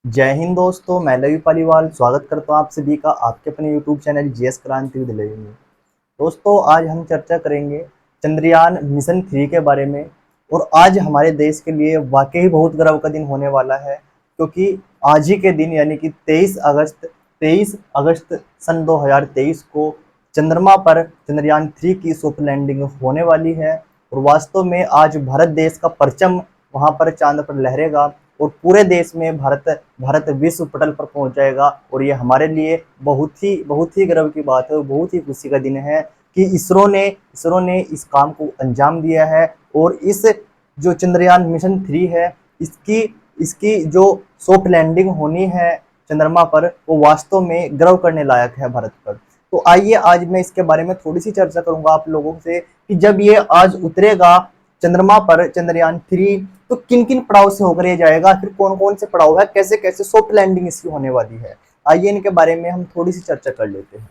जय हिंद दोस्तों, मैं लवी पालीवाल स्वागत करता हूं आप सभी का आपके अपने यूट्यूब चैनल जीएस क्रांति विद लवी में। दोस्तों, आज हम चर्चा करेंगे चंद्रयान मिशन 3 के बारे में। और आज हमारे देश के लिए वाकई बहुत गर्व का दिन होने वाला है, क्योंकि आज ही के दिन यानी कि 23 अगस्त सन 2023 को चंद्रमा पर चंद्रयान 3 की सॉफ्ट लैंडिंग होने वाली है। और वास्तव में आज भारत देश का परचम वहां पर चांद पर लहरेगा और पूरे देश में भारत विश्व पटल पर पहुंच जाएगा। और ये हमारे लिए बहुत ही गर्व की बात है और बहुत ही खुशी का दिन है कि इसरो ने इस काम को अंजाम दिया है। और इस जो चंद्रयान मिशन 3 है, इसकी इसकी जो सॉफ्ट लैंडिंग होनी है चंद्रमा पर, वो वास्तव में गर्व करने लायक है भारत पर। तो आइए आज मैं इसके बारे में थोड़ी सी चर्चा करूंगा आप लोगों से कि जब ये आज उतरेगा चंद्रमा पर चंद्रयान 3, तो किन किन पड़ाव से होकर ये जाएगा, फिर कौन कौन से पड़ाव है, कैसे कैसे सॉफ्ट लैंडिंग इसकी होने वाली है। आइए इनके बारे में हम थोड़ी सी चर्चा कर लेते हैं।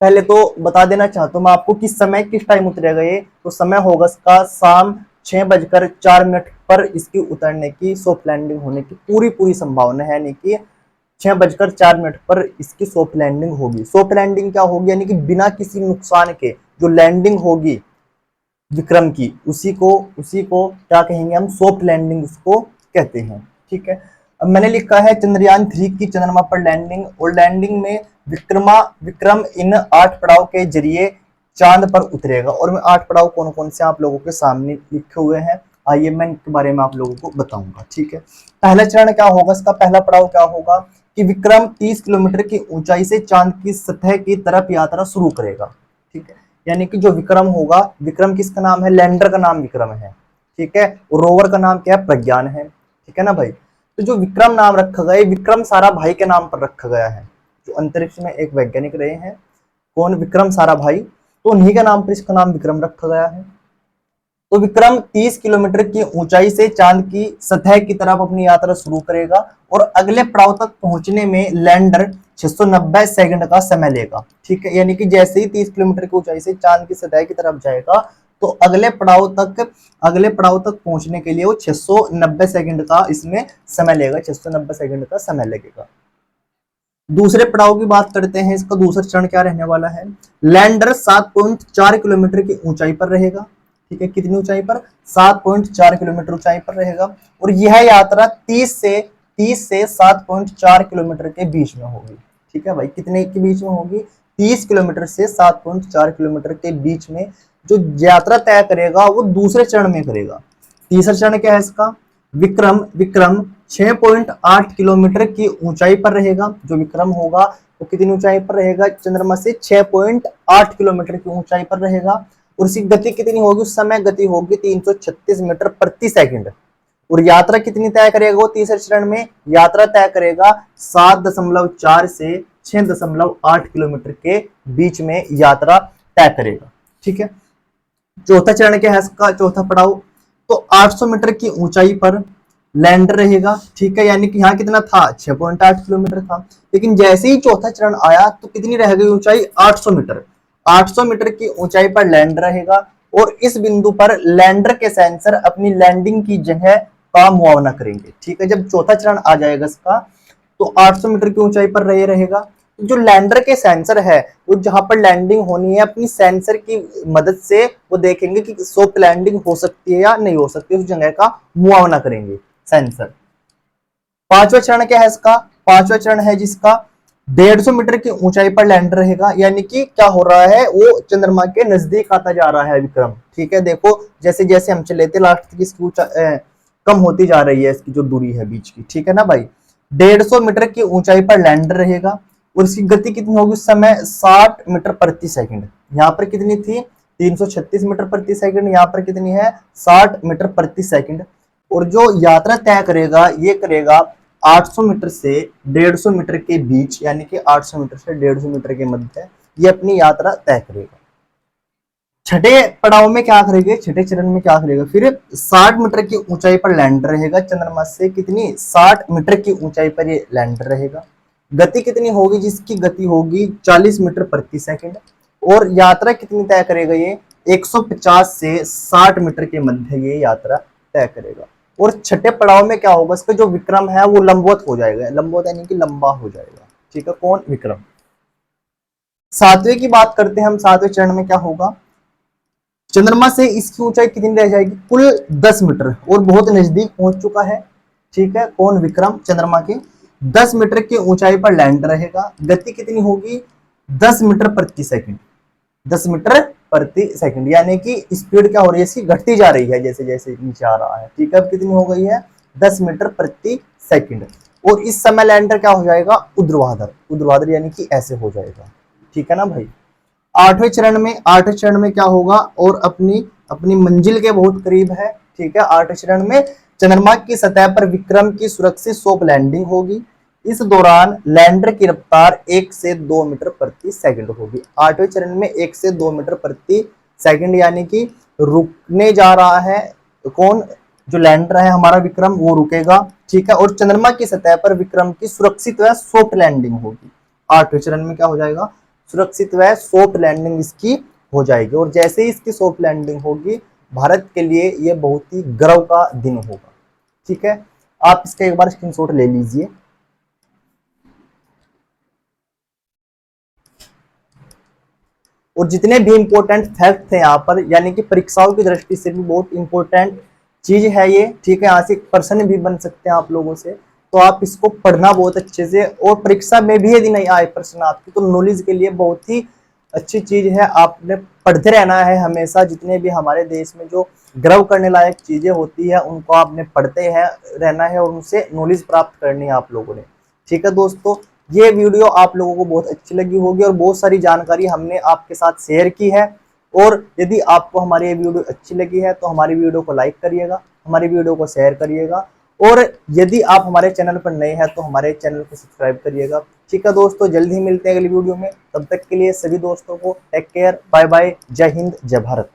पहले तो बता देना चाहता हूँ मैं आपको कि समय किस टाइम उतरेगा ये। तो समय होगा इसका शाम 6:04 पर इसकी उतरने की, सॉफ्ट लैंडिंग होने की पूरी पूरी संभावना है। यानी कि 6:04 पर इसकी सॉफ्ट लैंडिंग होगी। सॉफ्ट लैंडिंग क्या होगी, यानी कि बिना किसी नुकसान के जो लैंडिंग होगी विक्रम की, उसी को क्या कहेंगे हम, सॉफ्ट लैंडिंग उसको कहते हैं। ठीक है, अब मैंने लिखा है चंद्रयान 3 की चंद्रमा पर लैंडिंग। और लैंडिंग में विक्रम इन 8 पड़ाव के जरिए चांद पर उतरेगा। और मैं 8 पड़ाव कौन कौन से आप लोगों के सामने लिखे हुए हैं, आइए मैं इनके बारे में आप लोगों को बताऊंगा। ठीक है, पहला चरण क्या होगा, इसका पहला पड़ाव क्या होगा कि विक्रम 30 किलोमीटर की ऊंचाई से चांद की सतह की तरफ यात्रा शुरू करेगा। ठीक है, यानी कि जो विक्रम होगा, विक्रम किसका नाम है, लैंडर का नाम विक्रम है। ठीक है, और रोवर का नाम क्या है, प्रज्ञान है। ठीक है ना भाई। तो जो विक्रम नाम रखा गया, विक्रम साराभाई के नाम पर रखा गया है। जो अंतरिक्ष में एक वैज्ञानिक रहे हैं, कौन, विक्रम साराभाई, तो उन्हीं के नाम पर इसका नाम विक्रम रखा गया है। तो विक्रम 30 किलोमीटर की ऊंचाई से चांद की सतह की तरफ अपनी यात्रा शुरू करेगा और अगले पड़ाव तक पहुंचने में लैंडर 690 सेकंड का समय लेगा। ठीक है, यानी कि जैसे ही 30 किलोमीटर की ऊंचाई से चांद की सतह की तरफ जाएगा, तो अगले पड़ाव तक पहुंचने के लिए वो 690 सेकंड का इसमें समय लेगा, 690 सेकंड का समय लगेगा। दूसरे पड़ाव की बात करते हैं, इसका दूसरा चरण क्या रहने वाला है। लैंडर 7.4 किलोमीटर की ऊंचाई पर रहेगा। ठीक है, कितनी ऊंचाई पर, 7.4 किलोमीटर ऊंचाई पर रहेगा। और यह यात्रा 30 से 7.4 किलोमीटर के बीच में होगी। ठीक है भाई, कितने के बीच में होगी, 30 किलोमीटर से 7.4 किलोमीटर के बीच में जो यात्रा तय करेगा वो दूसरे चरण में करेगा। तीसरा चरण क्या है इसका, विक्रम 6.8 किलोमीटर की ऊंचाई पर रहेगा। जो विक्रम होगा वो कितनी ऊंचाई पर रहेगा, चंद्रमा से 6.8 किलोमीटर की ऊंचाई पर रहेगा। और उसकी गति कितनी होगी, उस समय गति होगी 336 मीटर प्रति सेकंड। और यात्रा कितनी तय करेगा वो तीसरे चरण में, यात्रा तय करेगा 7.4 से 6.8 किलोमीटर के बीच में यात्रा तय करेगा। ठीक है, चौथा चरण क्या है इसका, चौथा पड़ाव, तो 800 मीटर की ऊंचाई पर लैंडर रहेगा। ठीक है, यानी कि यहाँ कितना था, 6.8 किलोमीटर था। लेकिन जैसे ही चौथा चरण आया तो कितनी रह गई ऊंचाई, 800 मीटर। 800 मीटर की ऊंचाई पर लैंडर रहेगा। और इस बिंदु पर लैंडर के सेंसर अपनी लैंडिंग की जगह का मुआयना करेंगे। ठीक है, जब चौथा चरण आ जाएगा इसका, तो 800 मीटर की ऊंचाई पर रहेगा। जो लैंडर के सेंसर है, वो जहां पर लैंडिंग होनी है, अपनी सेंसर की मदद से वो देखेंगे कि सॉफ्ट लैंडिंग हो सकती है या नहीं हो सकती, उस जगह का मुआयना करेंगे सेंसर। पांचवा चरण क्या है इसका, पांचवा चरण है जिसका 150 मीटर की ऊंचाई पर लैंडर रहेगा। यानी कि क्या हो रहा है, वो चंद्रमा के नजदीक आता जा रहा है विक्रम। ठीक है, देखो जैसे जैसे हम चले थे, लास्ट तक इसकी कम होती जा रही है इसकी जो दूरी है बीच की। ठीक है ना भाई, 150 मीटर की ऊंचाई पर लैंडर रहेगा। और इसकी गति कितनी होगी उस समय, 60 मीटर प्रति सेकंड। यहाँ पर कितनी थी, 336 मीटर प्रति सेकंड, यहाँ पर कितनी है, 60 मीटर प्रति सेकंड। और जो यात्रा तय करेगा, ये करेगा 800 मीटर से 150 मीटर के बीच, यानी कि 800 मीटर से 150 मीटर के मध्य ये अपनी यात्रा तय करेगा। छठे पड़ाव में क्या करेगा, छठे चरण में क्या करेगा, फिर 60 मीटर की ऊंचाई पर लैंडर रहेगा। चंद्रमा से कितनी, 60 मीटर की ऊंचाई पर ये लैंडर रहेगा। गति कितनी होगी, जिसकी गति होगी 40 मीटर प्रति सेकंड। और यात्रा कितनी तय करेगा ये, 150 से 60 मीटर के मध्य ये यात्रा तय करेगा। और छठे पड़ाव में क्या होगा, इसका जो विक्रम है वो लंबवत हो जाएगा, लंबवत यानी कि लंबा हो जाएगा। ठीक है, कौन, विक्रम। सातवें की बात करते हैं हम, सातवें चरण में क्या होगा, चंद्रमा से इसकी ऊंचाई कितनी रह जाएगी, कुल 10 मीटर, और बहुत नजदीक पहुंच चुका है। ठीक है, कौन, विक्रम, चंद्रमा के 10 मीटर की ऊंचाई पर लैंड रहेगा। गति कितनी होगी, 10 मीटर प्रति सेकंड, 10 मीटर प्रति सेकंड, यानी कि स्पीड क्या हो रही है, इसकी घटती जा रही है जैसे जैसे नीचे आ रहा है। ठीक है, अब कितनी हो गई है, 10 मीटर प्रति सेकंड। और इस समय लैंडर क्या हो जाएगा, ऊर्ध्वाधर, ऊर्ध्वाधर यानी कि ऐसे हो जाएगा। ठीक है ना भाई। आठवें चरण में क्या होगा, और अपनी अपनी मंजिल के बहुत करीब है। ठीक है, आठवें चरण में चंद्रमा की सतह पर विक्रम की सुरक्षित सॉफ्ट लैंडिंग होगी। इस दौरान लैंडर की रफ्तार 1 से 2 मीटर प्रति सेकंड होगी। आठवें चरण में 1 से 2 मीटर प्रति सेकंड यानी कि रुकने जा रहा है कौन, जो लैंडर है हमारा विक्रम, वो रुकेगा। ठीक है, और चंद्रमा की सतह पर विक्रम की सुरक्षित व सॉफ्ट लैंडिंग होगी। आठवें चरण में क्या हो जाएगा, सुरक्षित व सॉफ्ट लैंडिंग इसकी हो जाएगी। और जैसे ही इसकी सॉफ्ट लैंडिंग होगी, भारत के लिए यह बहुत ही गर्व का दिन होगा। ठीक है, आप इसका एक बार स्क्रीनशॉट ले लीजिए। और जितने भी इंपॉर्टेंट फैक्ट थे यहाँ पर, यानी कि परीक्षाओं की दृष्टि से भी बहुत इंपॉर्टेंट चीज है ये। ठीक है, यहाँ से एक प्रश्न भी बन सकते हैं आप लोगों से, तो आप इसको पढ़ना बहुत अच्छे से। और परीक्षा में भी यदि नहीं आए प्रश्न आपकी, तो नॉलेज के लिए बहुत ही अच्छी चीज है, आपने पढ़ते रहना है हमेशा। जितने भी हमारे देश में जो गर्व करने लायक चीजें होती है, उनको आपने पढ़ते हैं रहना है, और उनसे नॉलेज प्राप्त करनी है आप लोगों ने। ठीक है दोस्तों, ये वीडियो आप लोगों को बहुत अच्छी लगी होगी, और बहुत सारी जानकारी हमने आपके साथ शेयर की है। और यदि आपको हमारी ये वीडियो अच्छी लगी है, तो हमारी वीडियो को लाइक करिएगा, हमारी वीडियो को शेयर करिएगा, और यदि आप हमारे चैनल पर नए हैं तो हमारे चैनल को सब्सक्राइब करिएगा। ठीक है दोस्तों, जल्द ही मिलते हैं अगली वीडियो में। तब तक के लिए सभी दोस्तों को टेक केयर, बाय बाय, जय हिंद, जय भारत।